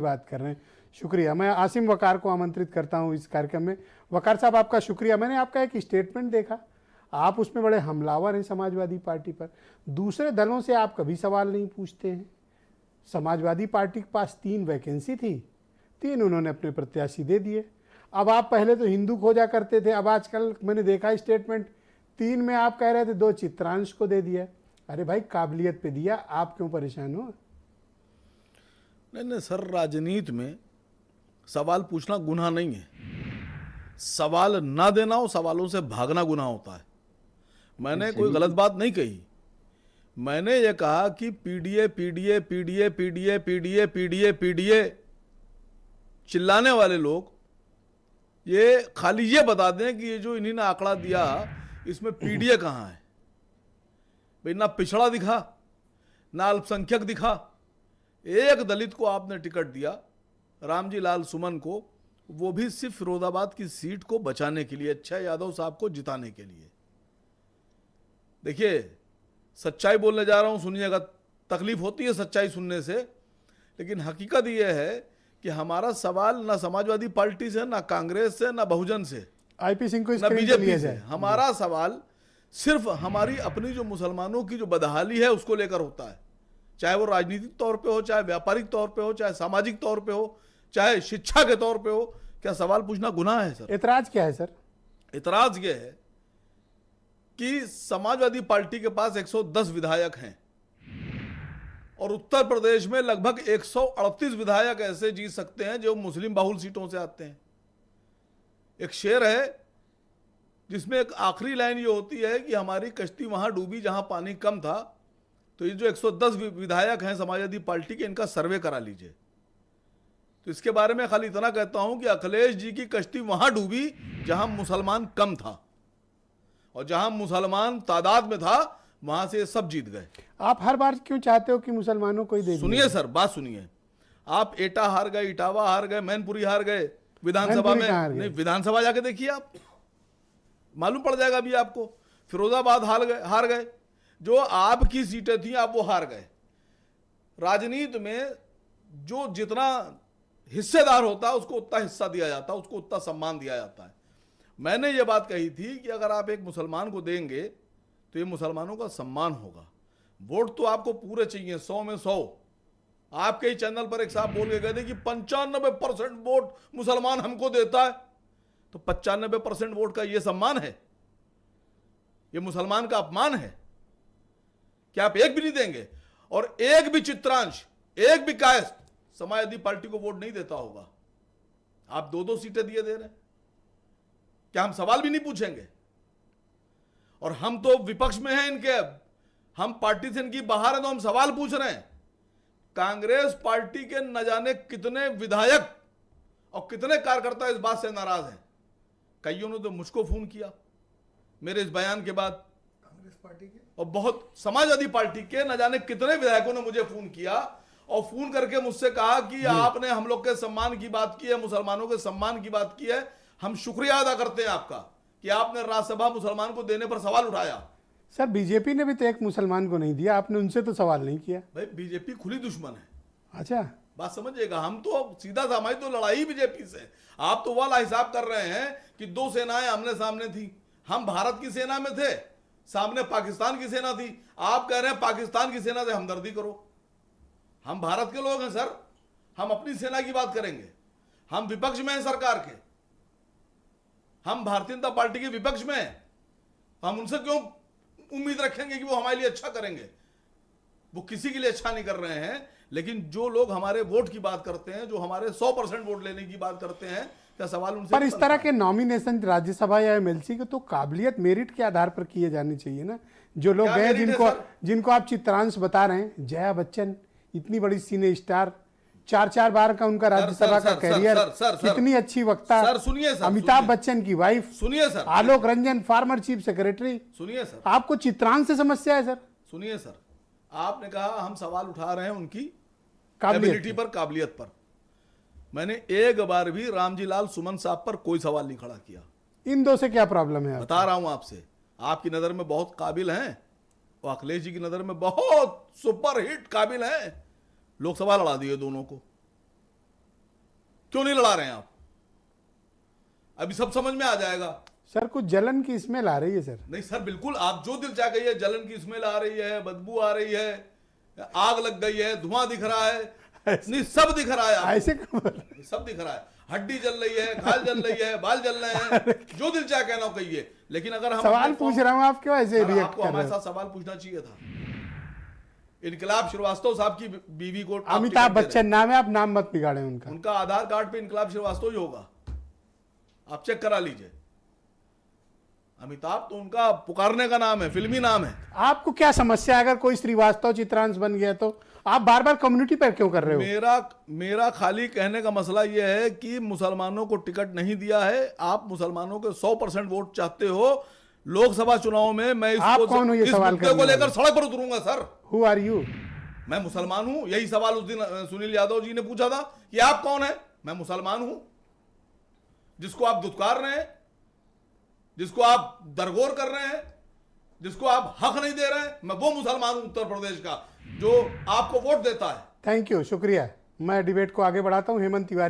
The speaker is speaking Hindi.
बात कर रहे हैं। शुक्रिया। मैं आसिम वकार को आमंत्रित करता हूं इस कार्यक्रम में। वकार साहब, आपका शुक्रिया। मैंने आपका एक स्टेटमेंट देखा, आप उसमें बड़े हमलावर हैं समाजवादी पार्टी पर। दूसरे दलों से आप कभी सवाल नहीं पूछते हैं। समाजवादी पार्टी के पास 3 वैकेंसी थी, 3 उन्होंने अपने प्रत्याशी दे दिए। अब आप पहले तो हिंदू खोजा करते थे, अब आजकल मैंने देखा स्टेटमेंट 3 में आप कह रहे थे 2 चित्रांश को दे दिया। अरे भाई, काबिलियत पे दिया, आप क्यों परेशान हो? नहीं सर, राजनीति में सवाल पूछना गुनाह नहीं है, सवाल ना देना और सवालों से भागना गुनाह होता है। मैंने कोई गलत बात नहीं कही। मैंने ये कहा कि PDA PDA PDA PDA PDA PDA PDA चिल्लाने वाले लोग ये खाली ये बता दें कि ये जो इन्हीं ने आंकड़ा दिया इसमें पीडीए कहाँ है। भाई, ना पिछड़ा दिखा, ना अल्पसंख्यक दिखा। एक दलित को आपने टिकट दिया, रामजी लाल सुमन को, वो भी सिर्फ फिरोजाबाद की सीट को बचाने के लिए, अक्षय यादव साहब को जिताने के लिए। देखिए, सच्चाई बोलने जा रहा हूं, सुनिएगा। तकलीफ होती है सच्चाई सुनने से, लेकिन हकीकत यह है कि हमारा सवाल ना समाजवादी पार्टी से, ना कांग्रेस से, ना बहुजन से, आईपी सिंह को, ना बीजेपी से। हमारा सवाल सिर्फ हमारी अपनी जो मुसलमानों की जो बदहाली है उसको लेकर होता है। चाहे वो राजनीतिक तौर पे हो, चाहे व्यापारिक तौर पे हो, चाहे सामाजिक तौर पे हो, चाहे शिक्षा के तौर पे हो। क्या सवाल पूछना गुनाह है सर? एतराज क्या है सर? एतराज ये है कि समाजवादी पार्टी के पास 110 विधायक हैं और उत्तर प्रदेश में लगभग 138 विधायक ऐसे जीत सकते हैं जो मुस्लिम बहुल सीटों से आते हैं। एक शेर है जिसमें एक आखिरी लाइन ये होती है कि हमारी कश्ती वहां डूबी जहां पानी कम था। तो ये जो 110 विधायक हैं समाजवादी पार्टी के, इनका सर्वे करा लीजिए। तो इसके बारे में खाली इतना कहता हूं कि अखिलेश जी की कश्ती वहां डूबी जहां मुसलमान कम था, और जहां मुसलमान तादाद में था वहां से सब जीत गए। आप हर बार क्यों चाहते हो कि मुसलमानों को ही दे? सुनिए सर, बात सुनिए। आप एटा हार गए, इटावा हार गए, मैनपुरी हार गए, विधानसभा में नहीं, विधानसभा जाके देखिए, आप मालूम पड़ जाएगा अभी आपको। फिरोजाबाद हार गए, जो आपकी सीटें थी आप वो हार गए। राजनीति में जो जितना हिस्सेदार होता है उसको उतना हिस्सा दिया जाता है, उसको उतना सम्मान दिया जाता है। मैंने ये बात कही थी कि अगर आप एक मुसलमान को देंगे तो ये मुसलमानों का सम्मान होगा। वोट तो आपको पूरे चाहिए, 100 में 100। आपके ही चैनल पर एक साहब बोल के गए थे कि 95% वोट मुसलमान हमको देता है। तो 95% वोट का ये सम्मान है? ये मुसलमान का अपमान है? क्या आप एक भी नहीं देंगे? और एक भी चित्रांश, एक भी कायस्थ समाजवादी पार्टी को वोट नहीं देता होगा। आप 2-2 सीटें दिए दे रहे हैं। क्या हम सवाल भी नहीं पूछेंगे? और हम तो विपक्ष में हैं इनके, हम पार्टी से इनकी बाहर है तो हम सवाल पूछ रहे हैं। कांग्रेस पार्टी के न जाने कितने विधायक और कितने कार्यकर्ता इस बात से नाराज हैं। कईयों ने तो मुझको फोन किया मेरे इस बयान के बाद, कांग्रेस पार्टी के, और बहुत समाजवादी पार्टी के न जाने कितने विधायकों ने मुझे फोन किया और फोन करके मुझसे कहा कि आपने हम लोग के सम्मान की बात की है, मुसलमानों के सम्मान की बात की है। हम शुक्रिया अदा करते हैं आपका कि आपने राज्यसभा मुसलमान को देने पर सवाल उठाया। सर, बीजेपी ने भी तो एक मुसलमान को नहीं दिया, आपने उनसे तो सवाल नहीं किया। भाई, बीजेपी खुली दुश्मन है। अच्छा, बात समझिएगा। हम तो सीधा सा, हमारी तो लड़ाई बीजेपी से। आप तो वाला हिसाब कर रहे हैं कि 2 सेनाएं आमने सामने थी। हम भारत की सेना में थे, सामने पाकिस्तान की सेना थी। आप कह रहे हैं पाकिस्तान की सेना से हमदर्दी करो। हम भारत के लोग हैं सर, हम अपनी सेना की बात करेंगे। हम विपक्ष में हैं सरकार के, हम भारतीय जनता पार्टी के विपक्ष में हैं। हम उनसे क्यों उम्मीद रखेंगे कि वो हमारे लिए अच्छा करेंगे? वो किसी के लिए अच्छा नहीं कर रहे हैं। लेकिन जो लोग हमारे वोट की बात करते हैं, जो हमारे 100% वोट लेने की बात करते हैं, क्या सवाल उनसे? पर इस तरह के नॉमिनेशन राज्यसभा या एमएलसी के तो काबिलियत, मेरिट के आधार पर किए जाने चाहिए ना। जो लोग गए, जिनको आप चित्रांश बता रहे हैं, जया बच्चन इतनी बड़ी सिने स्टार, 4 बार का उनका राज्यसभा का कैरियर, कितनी अच्छी वक्ता। सर सुनिए सर, अमिताभ बच्चन की वाइफ, सुनिए sir, Alok Ranjan former chief secretary. सुनिए सर, आपको चित्रांश से समस्या है सर? सुनिए सर, आपने कहा हम सवाल उठा रहे हैं उनकी काबिलियत एबिलिटी पर, काबिलियत पर। मैंने एक बार भी रामजी लाल सुमन साहब पर कोई सवाल नहीं खड़ा किया। इन 2 से क्या प्रॉब्लम है? बता रहा हूं आपसे, आपकी नजर में बहुत काबिल हैं और अखिलेश जी की नजर में बहुत सुपर हिट काबिल हैं। लोकसभा लड़ा दिए दोनों को। क्यों नहीं लड़ा रहे हैं आप? अभी सब समझ में आ जाएगा। सर कुछ जलन की स्मेल आ रही है सर। नहीं सर, बिल्कुल आप जो दिल चाह गई है, जलन की स्मेल आ रही है, बदबू आ रही है, आग लग गई है, धुआं दिख रहा है, नहीं सब दिख रहा है आपको। ऐसे कब? सब दिख रहा है, हड्डी जल रही है, खाल जल रही है, बाल जल रहे हैं, जो दिल चाहे कहना हो कहिए। लेकिन अगर हम सवाल पूछ रहा हूं, आप क्यों ऐसे रिएक्ट आपको कर हमारे रहे हो? साथ सवाल पूछना चाहिए था। इनकलाब श्रीवास्तव साहब की बीवी को आप अमिताभ टिकट दे रहे बच्चन नाम है, आप नाम मत बिगाड़े उनका। हैं। उनका आधार कार्ड पे इनकलाब श्रीवास्तव ही होगा, आप चेक करा लीजिए। अमिताभ तो उनका पुकारने का नाम है, फिल्मी नाम है। आपको क्या समस्या है अगर कोई श्रीवास्तव चित्रांश बन गया तो? आप बार बार कम्युनिटी पर क्यों कर रहे हो? मेरा खाली कहने का मसला यह है कि मुसलमानों को टिकट नहीं दिया है। आप मुसलमानों के 100% वोट चाहते हो लोकसभा चुनाव में। मैं आप कौन हो ये इस सवाल मुद्दे करने को लेकर वाले? सड़क पर उतरूंगा सर। Who are you? मैं मुसलमान हूं। यही सवाल उस दिन सुनील यादव जी ने पूछा था कि आप कौन है। मैं मुसलमान हूं। जिसको आप दुत्कार रहे हैं, जिसको आप दरगोर कर रहे हैं, जिसको आप हक नहीं दे रहे हैं, मैं वो मुसलमान हूं उत्तर प्रदेश का जो आपको वोट देता है। थैंक यू, शुक्रिया। मैं डिबेट को आगे बढ़ाता हूं। हेमंत तिवारी